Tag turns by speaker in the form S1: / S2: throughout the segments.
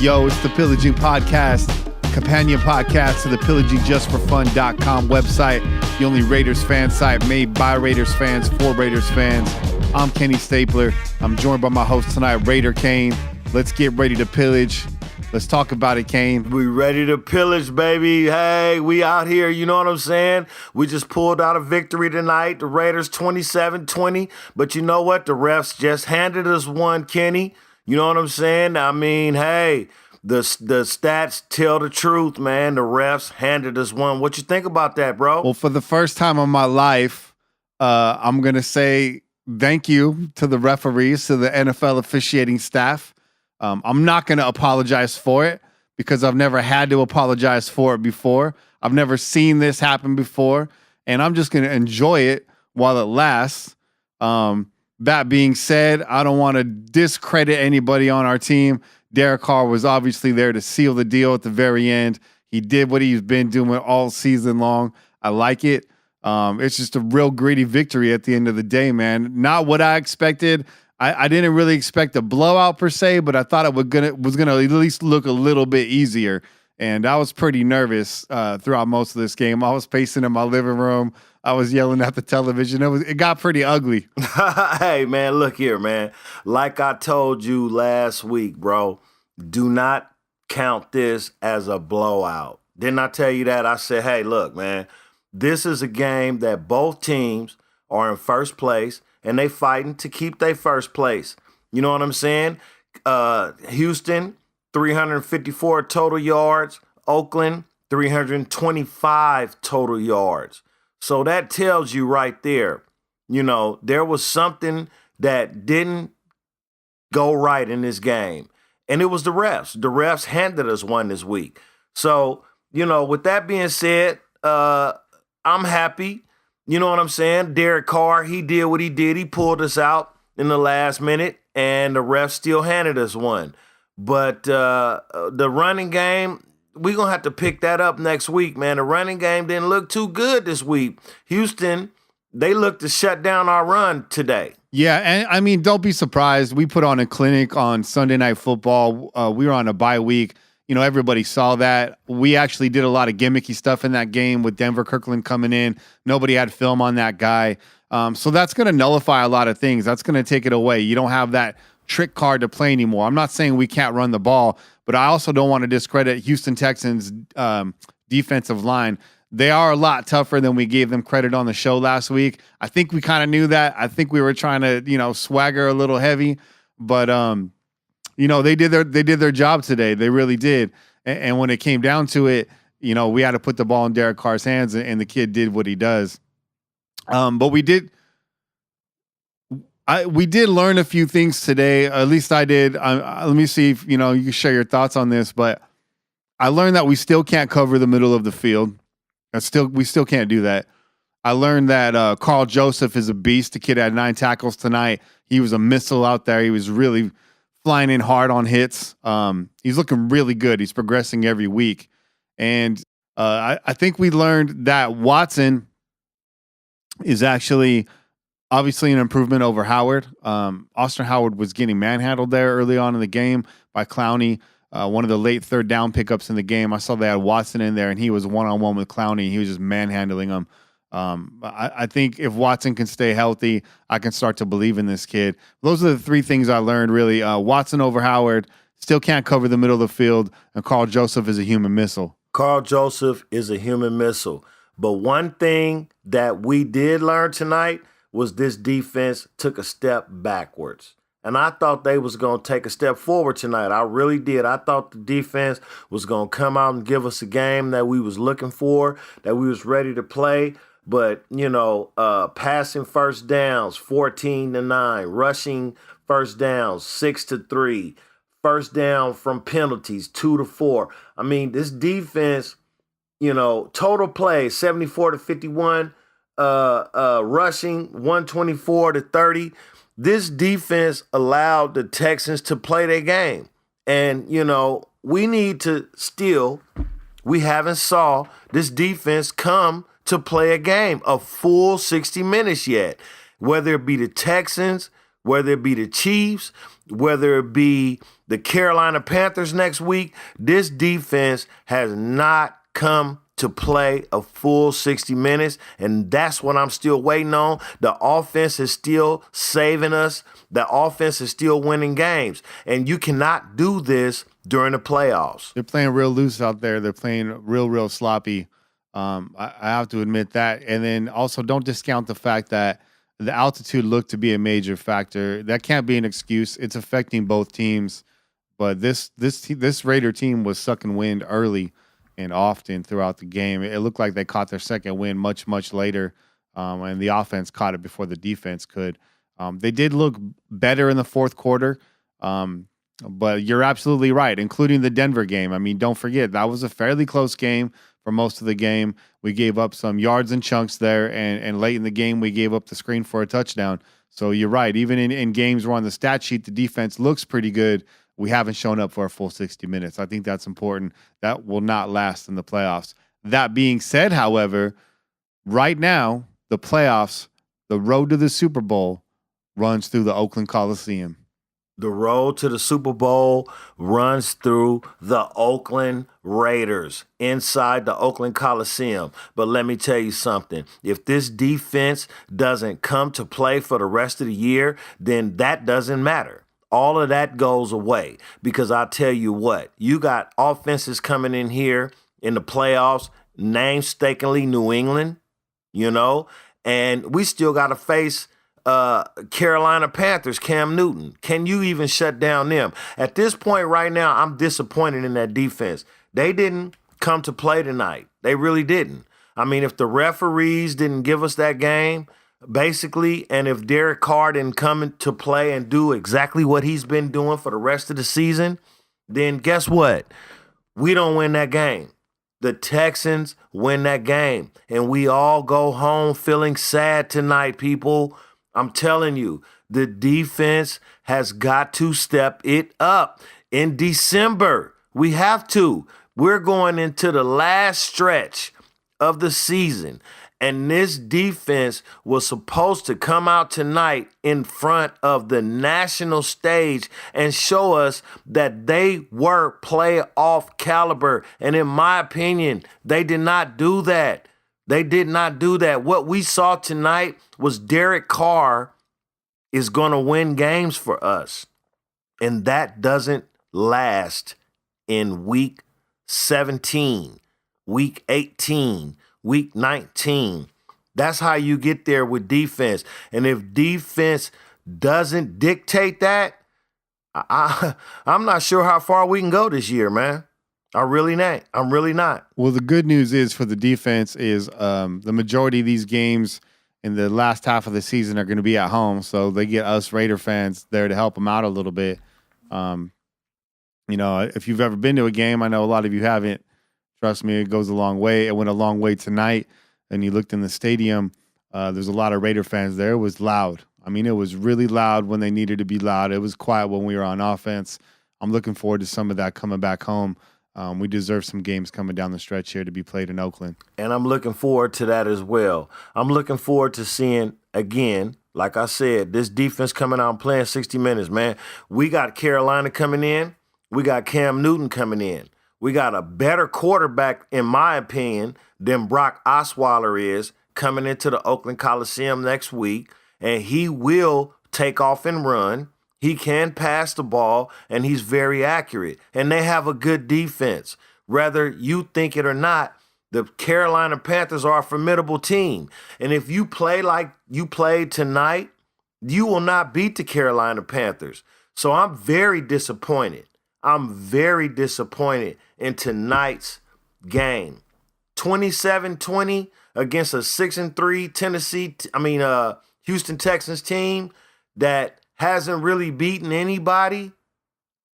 S1: Yo, it's the Pillaging Podcast, companion podcast to the PillagingJustForFun.com website, the only Raiders fan site made by Raiders fans for Raiders fans. I'm Kenny Stapler. I'm joined by my host tonight, Raider Kane. Let's get ready to pillage. Let's talk about it, Kane.
S2: We ready to pillage, baby. Hey, we out here, you know what I'm saying? We just pulled out a victory tonight. The Raiders 27-20. But you know what? The refs just handed us one, Kenny. You know what I'm saying? I mean, hey, the stats tell the truth, man. The refs handed us one. What you think about that, bro?
S1: Well, for the first time in my life, I'm going to say thank you to the referees, to the NFL officiating staff. I'm not going to apologize for it because I've never had to apologize for it before. I've never seen this happen before, and I'm just going to enjoy it while it lasts. That being said, I don't want to discredit anybody on our team. Derek Carr was obviously there to seal the deal at the very end. He did what he's been doing all season long. I like it. It's just a real gritty victory at the end of the day, man. Not what I expected. I didn't really expect a blowout per se, but I thought it was gonna at least look a little bit easier. And I was pretty nervous throughout most of this game. I was pacing in my living room. I was yelling at the television. It got pretty ugly.
S2: Hey, man, look here, man. Like I told you last week, bro, do not count this as a blowout. Didn't I tell you that? I said, hey, look, man, this is a game that both teams are in first place, and they fighting to keep their first place. You know what I'm saying? Houston, 354 total yards. Oakland, 325 total yards. So that tells you right there, you know, there was something that didn't go right in this game. And it was the refs. The refs handed us one this week. So, you know, with that being said, I'm happy. You know what I'm saying? Derek Carr, he did what he did. He pulled us out in the last minute, and the refs still handed us one. But the running game, we're going to have to pick that up next week, man. The running game didn't look too good this week. Houston, they looked to shut down our run today.
S1: Yeah, and I mean, don't be surprised. We put on a clinic on Sunday Night Football. We were on a bye week. You know, everybody saw that. We actually did a lot of gimmicky stuff in that game with Denver Kirkland coming in. Nobody had film on that guy. So that's going to nullify a lot of things. That's going to take it away. You don't have that trick card to play anymore. I'm not saying we can't run the ball, but I also don't want to discredit Houston Texans defensive line. They are a lot tougher than we gave them credit on the show last week. I think we kind of knew that. I think we were trying to, you know, swagger a little heavy, but you know, they did their job today. They really did. And when it came down to it, you know, we had to put the ball in Derek Carr's hands, and the kid did what he does. But we did learn a few things today. At least I did. Let me see if, you know, you can share your thoughts on this, but I learned that we still can't cover the middle of the field. We still can't do that. I learned that Carl Joseph is a beast. The kid had 9 tackles tonight. He was a missile out there. He was really flying in hard on hits. He's looking really good. He's progressing every week. And I think we learned that Watson is actually obviously an improvement over Howard. Austin Howard was getting manhandled there early on in the game by Clowney. One of the late third down pickups in the game. I saw they had Watson in there, and he was one-on-one with Clowney. He was just manhandling him. I think if Watson can stay healthy, I can start to believe in this kid. Those are the 3 things I learned, really. Watson over Howard, still can't cover the middle of the field, and Carl Joseph is a human missile.
S2: Carl Joseph is a human missile. But one thing that we did learn tonight was this defense took a step backwards. And I thought they was going to take a step forward tonight. I really did. I thought the defense was going to come out and give us a game that we was looking for, that we was ready to play. But, you know, passing first downs, 14-9, rushing first downs, 6-3, first down from penalties, 2-4. I mean, this defense, you know, total plays, 74-51, rushing, 124-30. This defense allowed the Texans to play their game. And, you know, we haven't saw this defense come to play a game, a full 60 minutes yet. Whether it be the Texans, whether it be the Chiefs, whether it be The Carolina Panthers next week, this defense has not come to play a full 60 minutes, and that's what I'm still waiting on. The offense is still saving us. The offense is still winning games, and you cannot do this during the playoffs.
S1: They're playing real loose out there. They're playing real sloppy. I have to admit that. And then also don't discount the fact that the altitude looked to be a major factor. That can't be an excuse. It's affecting both teams. But this Raider team was sucking wind early and often throughout the game. It looked like they caught their second wind much later, and the offense caught it before the defense could. They did look better in the fourth quarter, but you're absolutely right, including the Denver game. I mean, don't forget, that was a fairly close game for most of the game. We gave up some yards and chunks there, and late in the game, we gave up the screen for a touchdown. So you're right. Even in games where on the stat sheet, the defense looks pretty good, we haven't shown up for a full 60 minutes. I think that's important. That will not last in the playoffs. That being said, however, right now, the playoffs, the road to the Super Bowl runs through the Oakland Coliseum.
S2: The road to the Super Bowl runs through the Oakland Raiders inside the Oakland Coliseum. But let me tell you something. If this defense doesn't come to play for the rest of the year, then that doesn't matter. All of that goes away because I tell you what, you got offenses coming in here in the playoffs, painstakingly New England, and we still got to face Carolina Panthers, Cam Newton. Can you even shut down them? At this point right now, I'm disappointed in that defense. They didn't come to play tonight. They really didn't. I mean, if the referees didn't give us that game, basically, and if Derek Carr didn't come into play and do exactly what he's been doing for the rest of the season, then guess what? We don't win that game. The Texans win that game, and we all go home feeling sad tonight, people. I'm telling you, the defense has got to step it up in December. We have to. We're going into the last stretch of the season. And this defense was supposed to come out tonight in front of the national stage and show us that they were playoff caliber. And in my opinion, they did not do that. They did not do that. What we saw tonight was Derek Carr is going to win games for us. And that doesn't last in week 17, week 18, week 19. That's how you get there with defense. And if defense doesn't dictate that, I'm not sure how far we can go this year, man. I'm really not.
S1: Well, the good news is for the defense is the majority of these games in the last half of the season are going to be at home. So they get us Raider fans there to help them out a little bit. If you've ever been to a game, I know a lot of you haven't. Trust me, it goes a long way. It went a long way tonight. And you looked in the stadium, there's a lot of Raider fans there. It was loud. I mean, it was really loud when they needed to be loud. It was quiet when we were on offense. I'm looking forward to some of that coming back home. We deserve some games coming down the stretch here to be played in Oakland.
S2: And I'm looking forward to that as well. I'm looking forward to seeing, again, like I said, this defense coming out and playing 60 minutes, man. We got Carolina coming in. We got Cam Newton coming in. We got a better quarterback, in my opinion, than Brock Osweiler is coming into the Oakland Coliseum next week, and he will take off and run. He can pass the ball, and he's very accurate. And they have a good defense. Whether you think it or not, the Carolina Panthers are a formidable team. And if you play like you played tonight, you will not beat the Carolina Panthers. So I'm very disappointed. I'm very disappointed in tonight's game. 27-20 against a 6-3 Houston Texans team that hasn't really beaten anybody.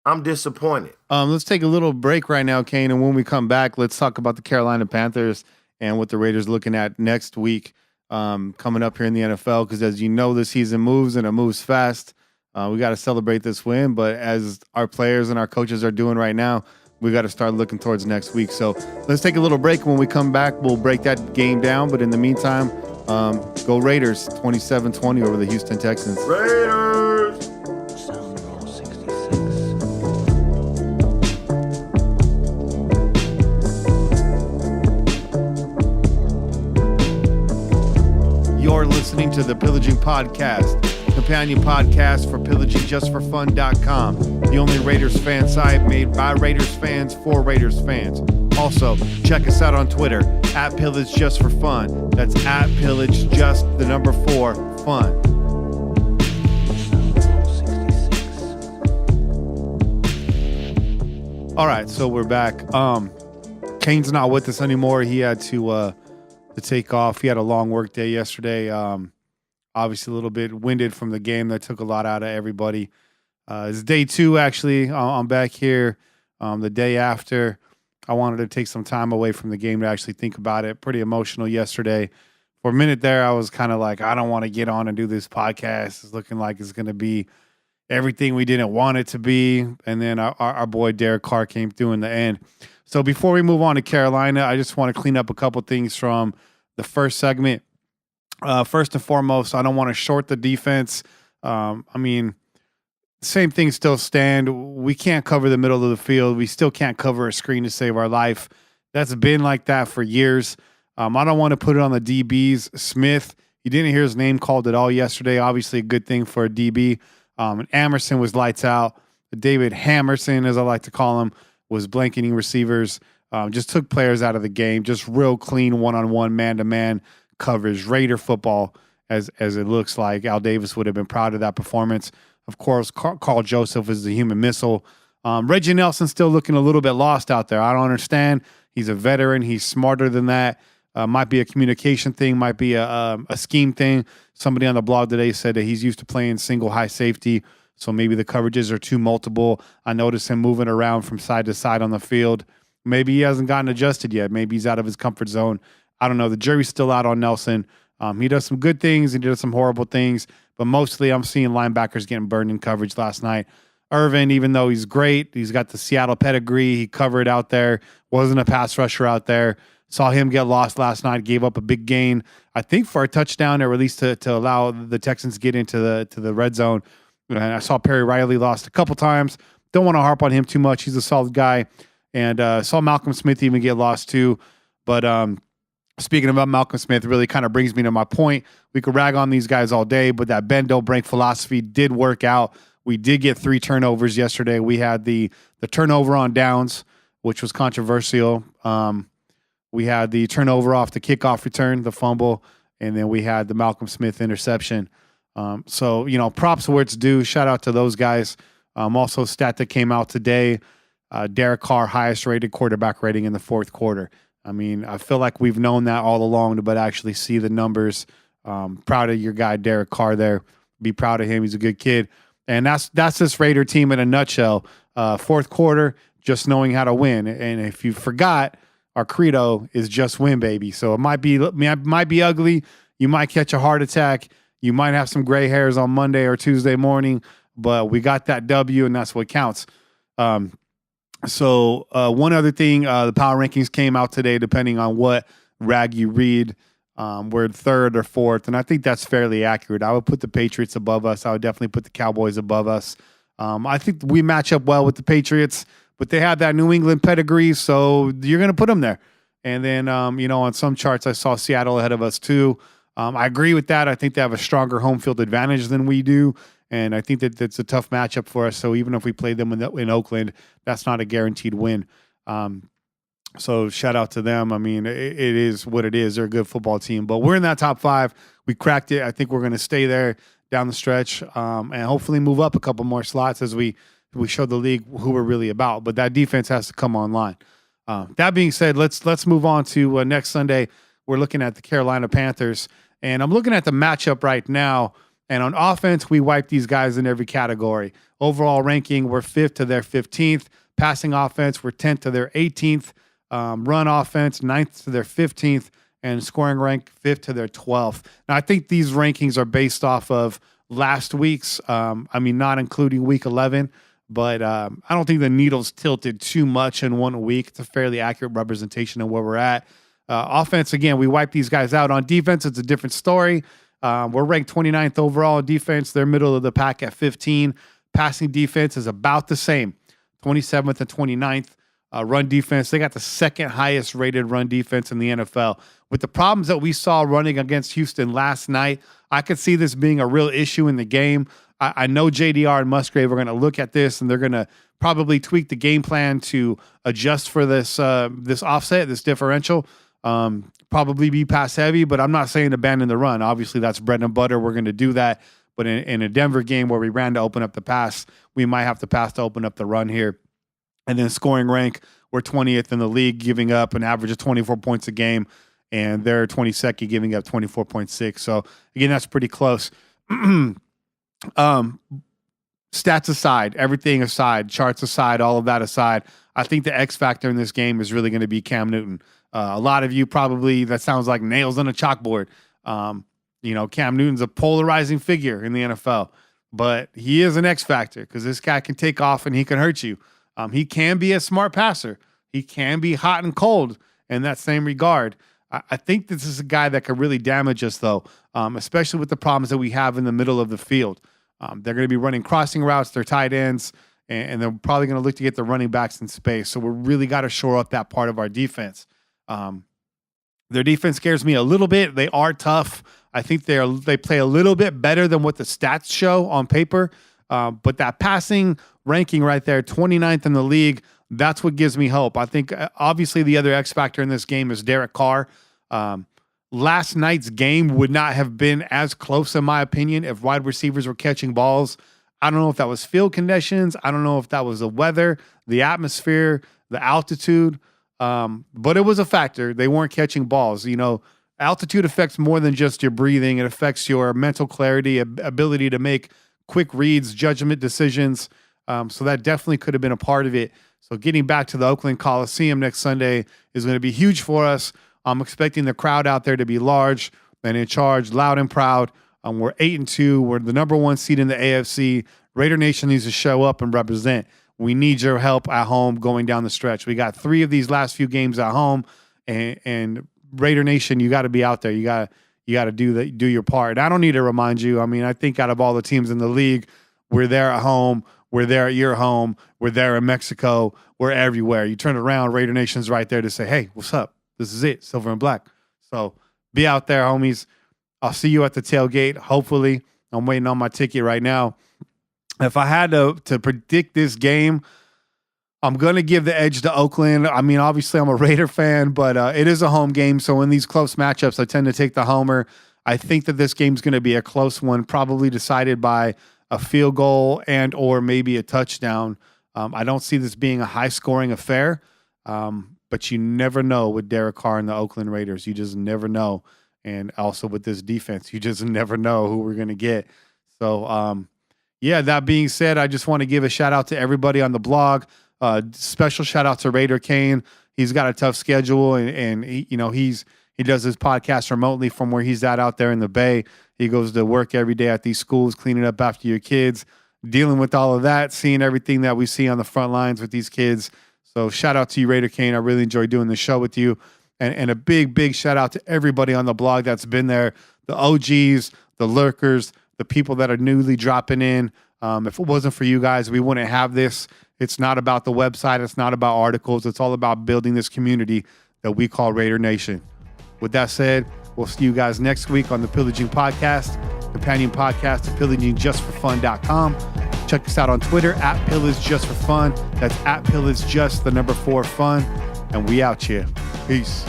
S2: I'm disappointed.
S1: Let's take a little break right now, Kane, and when we come back, let's talk about the Carolina Panthers and what the Raiders are looking at next week coming up here in the NFL, because as you know, the season moves and it moves fast. We got to celebrate this win, but as our players and our coaches are doing right now, we got to start looking towards next week. So let's take a little break. When we come back, we'll break that game down. But in the meantime, go Raiders, 27-20 over the Houston Texans.
S2: Raiders!
S3: Sound Roll 66.
S1: You're listening to the Pillaging Podcast, companion podcast for pillagingJustForFun.com, the only Raiders fan site made by Raiders fans for Raiders fans. Also, check us out on Twitter, @PillageJustForFun. That's @PillageJust4Fun. All right, so we're back. Kane's not with us anymore. He had to take off. He had a long work day yesterday. Obviously a little bit winded from the game. That took a lot out of everybody. It's day 2, actually. I'm back here the day after. I wanted to take some time away from the game to actually think about it. Pretty emotional yesterday. For a minute there, I was kind of like, I don't want to get on and do this podcast. It's looking like it's going to be everything we didn't want it to be. And then our boy Derek Carr came through in the end. So before we move on to Carolina, I just want to clean up a couple things from the first segment. First and foremost, I don't want to short the defense. Same things still stand. We can't cover the middle of the field. We still can't cover a screen to save our life. That's been like that for years. I don't want to put it on the DBs. Smith, you didn't hear his name called at all yesterday. Obviously a good thing for a DB. And Amerson was lights out. David Hamerson, as I like to call him, was blanketing receivers. Just took players out of the game. Just real clean one-on-one, man-to-man coverage. Raider football, as it looks like. Al Davis would have been proud of that performance. Of course, Carl Joseph is the human missile. Reggie Nelson still looking a little bit lost out there. I don't understand. He's a veteran. He's smarter than that. Might be a communication thing. Might be a scheme thing. Somebody on the blog today said that he's used to playing single high safety, so maybe the coverages are too multiple. I noticed him moving around from side to side on the field. Maybe he hasn't gotten adjusted yet. Maybe he's out of his comfort zone. I don't know. The jury's still out on Nelson. He does some good things. He does some horrible things. But mostly I'm seeing linebackers getting burned in coverage last night. Irvin, even though he's great, he's got the Seattle pedigree. He covered out there. Wasn't a pass rusher out there. Saw him get lost last night. Gave up a big gain, I think, for a touchdown, or at least to allow the Texans to get into the red zone. And I saw Perry Riley lost a couple times. Don't want to harp on him too much. He's a solid guy. And saw Malcolm Smith even get lost too. But speaking about Malcolm Smith, really kind of brings me to my point. We could rag on these guys all day, but that bend, don't break philosophy did work out. We did get 3 turnovers yesterday. We had the turnover on downs, which was controversial. We had the turnover off the kickoff return, the fumble, and then we had the Malcolm Smith interception. So, props where it's due. Shout out to those guys. Also, stat that came out today, Derek Carr, highest rated quarterback rating in the fourth quarter. I feel like we've known that all along, but actually see the numbers. Proud of your guy, Derek Carr there. Be proud of him. He's a good kid. And that's this Raider team in a nutshell. Fourth quarter, just knowing how to win. And if you forgot, our credo is just win, baby. So it might be ugly. You might catch a heart attack. You might have some gray hairs on Monday or Tuesday morning, but we got that W, and that's what counts. So one other thing, the power rankings came out today, depending on what rag you read. We're 3rd or 4th, and I think that's fairly accurate. I would put the Patriots above us. I would definitely put the Cowboys above us. I think we match up well with the Patriots, but they have that New England pedigree, so you're going to put them there. And then, on some charts, I saw Seattle ahead of us too. I agree with that. I think they have a stronger home field advantage than we do. And I think that that's a tough matchup for us. So even if we play them in Oakland, that's not a guaranteed win. So shout out to them. It is what it is. They're a good football team. But we're in that top 5. We cracked it. I think we're going to stay there down the stretch and hopefully move up a couple more slots as we show the league who we're really about. But that defense has to come online. That being said, let's move on to next Sunday. We're looking at the Carolina Panthers. And I'm looking at the matchup right now. And on offense, we wipe these guys in every category. Overall ranking, we're 5th to their 15th. Passing offense, we're 10th to their 18th. Run offense, 9th to their 15th. And scoring rank, 5th to their 12th. Now, I think these rankings are based off of last week's, not including week 11. But I don't think the needle's tilted too much in 1 week. It's a fairly accurate representation of where we're at. Offense, again, we wipe these guys out. On defense, it's a different story. We're ranked 29th overall in defense. They're middle of the pack at 15. Passing defense is about the same, 27th and 29th. run defense. They got the second highest rated run defense in the NFL. With the problems that we saw running against Houston last night, I could see this being a real issue in the game. I know JDR and Musgrave are going to look at this, and they're going to probably tweak the game plan to adjust for this offset, this differential. Probably be pass heavy, but I'm not saying abandon the run. Obviously, that's bread and butter. We're going to do that. But in a Denver game where we ran to open up the pass, we might have to pass to open up the run here. And then scoring rank, we're 20th in the league, giving up an average of 24 points a game, and they're 22nd, giving up 24.6. So again, that's pretty close. Stats aside, everything aside, charts aside, all of that aside, I think the X factor in this game is really going to be Cam Newton. A lot of you probably, that sounds like nails on a chalkboard. Cam Newton's a polarizing figure in the NFL, but he is an X factor because this guy can take off and he can hurt you. He can be a smart passer. He can be hot and cold in that same regard. I think this is a guy that could really damage us, though, especially with the problems that we have in the middle of the field. They're going to be running crossing routes, their tight ends, and they're probably going to look to get the running backs in space. So we really got to shore up that part of our defense. Their defense scares me a little bit. They are tough. I think they play a little bit better than what the stats show on paper. But that passing ranking right there, 29th in the league, that's what gives me hope. I think obviously the other X factor in this game is Derek Carr. Last night's game would not have been as close, in my opinion, if wide receivers were catching balls. I don't know if that was field conditions. I don't know if that was the weather, the atmosphere, the altitude. But it was a factor. They weren't catching balls. Altitude affects more than just your breathing. It affects your mental clarity, ability to make quick reads, judgment decisions. So that definitely could have been a part of it. So getting back to the Oakland Coliseum next Sunday is going to be huge for us. I'm expecting the crowd out there to be large and in charge, loud and proud. We're 8-2. We're the number one seed in the AFC. Raider Nation needs to show up and represent. We need your help at home going down the stretch. We got 3 of these last few games at home, and Raider Nation, you got to be out there. You got to do your part. I don't need to remind you. I mean, I think out of all the teams in the league, we're there at home. We're there at your home. We're there in Mexico. We're everywhere. You turn around, Raider Nation's right there to say, hey, what's up? This is it, silver and black. So be out there, homies. I'll see you at the tailgate, hopefully. I'm waiting on my ticket right now. If I had to predict this game, I'm going to give the edge to Oakland. I mean, obviously, I'm a Raider fan, but it is a home game. So in these close matchups, I tend to take the homer. I think that this game's going to be a close one, probably decided by a field goal and or maybe a touchdown. I don't see this being a high-scoring affair, but you never know with Derek Carr and the Oakland Raiders. You just never know. And also with this defense, you just never know who we're going to get. So, that being said, I just want to give a shout-out to everybody on the blog. Special shout-out to Raider Kane. He's got a tough schedule, and he does his podcast remotely from where he's at out there in the Bay. He goes to work every day at these schools, cleaning up after your kids, dealing with all of that, seeing everything that we see on the front lines with these kids. So shout out to you, Raider Kane. I really enjoy doing the show with you. And a big, big shout out to everybody on the blog that's been there, the OGs, the lurkers, the people that are newly dropping in. If it wasn't for you guys, we wouldn't have this. It's not about the website. It's not about articles. It's all about building this community that we call Raider Nation. With that said, we'll see you guys next week on the Pillaging Podcast, companion podcast to pillagingjustforfun.com. Check us out on Twitter at PillageJustForFun. That's at PillageJust, the number 4 fun. And we out here. Peace.